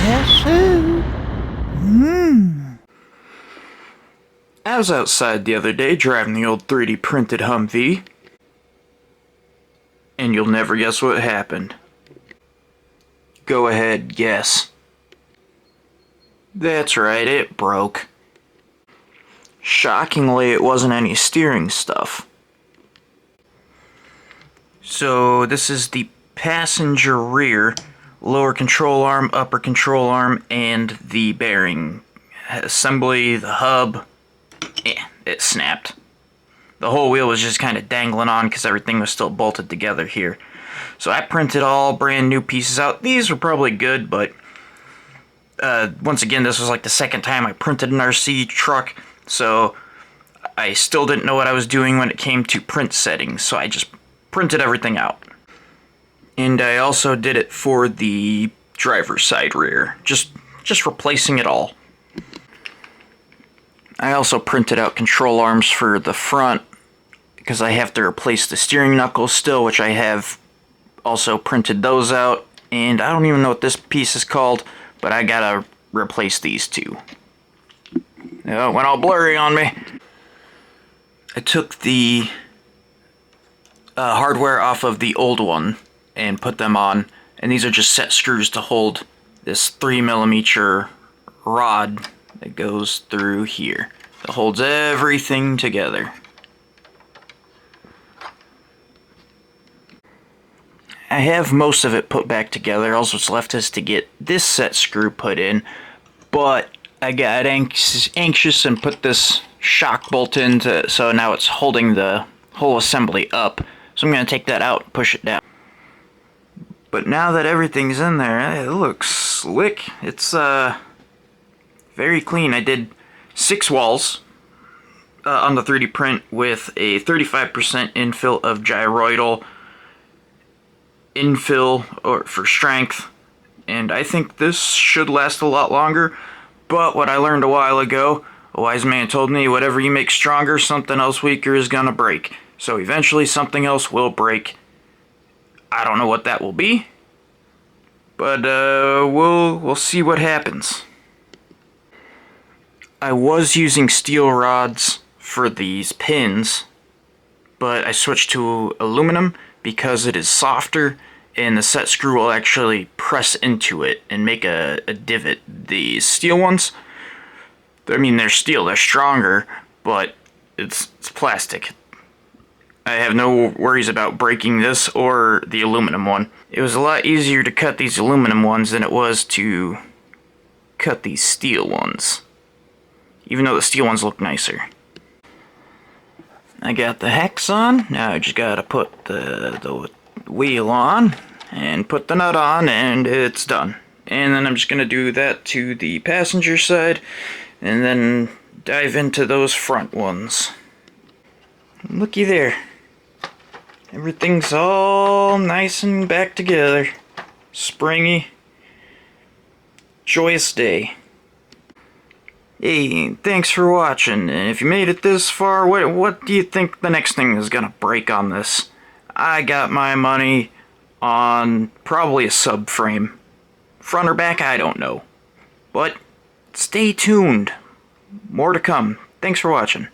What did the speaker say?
Yes, I was outside the other day driving the old 3D printed Humvee, and you'll never guess what happened. Go ahead, guess. That's right, it broke. Shockingly, it wasn't any steering stuff. So this is the passenger rear, lower control arm, upper control arm, and the bearing assembly, the hub. It snapped. The whole wheel was just kind of dangling on because everything was still bolted together here. So I printed all brand new pieces out. These were probably good, but once again, this was like the second time I printed an RC truck, so I still didn't know what I was doing when it came to print settings, so I just printed everything out. And I also did it for the driver's side rear, just replacing it all. I also printed out control arms for the front because I have to replace the steering knuckles still, which I have also printed those out. And I don't even know what this piece is called, but I gotta replace these two. It went all blurry on me. I took the hardware off of the old one and put them on, and these are just set screws to hold this 3mm rod that goes through here. That holds everything together. I have most of it put back together. All that's left is to get this set screw put in, but I got anxious and put this shock bolt in, so now it's holding the whole assembly up. So I'm going to take that out and push it down. But now that everything's in there, it looks slick. It's very clean. I did 6 walls on the 3D print with a 35% infill of gyroidal infill for strength, and I think this should last a lot longer. But what I learned a while ago, a wise man told me, whatever you make stronger, something else weaker is gonna break. So eventually something else will break. I don't know what that will be, but we'll see what happens. I was using steel rods for these pins, but I switched to aluminum because it is softer and the set screw will actually press into it and make a divot. The steel ones, I mean, they're steel, they're stronger, but it's plastic. I have no worries about breaking this or the aluminum one. It was a lot easier to cut these aluminum ones than it was to cut these steel ones, even though the steel ones look nicer. I got the hex on. Now I just gotta put the wheel on and put the nut on, and it's done. And then I'm just gonna do that to the passenger side and then dive into those front ones. Looky there. Everything's all nice and back together. Springy. Joyous day. Hey, thanks for watching, and if you made it this far, what do you think the next thing is gonna break on this? I got my money on probably a subframe. Front or back, I don't know. But stay tuned. More to come. Thanks for watching.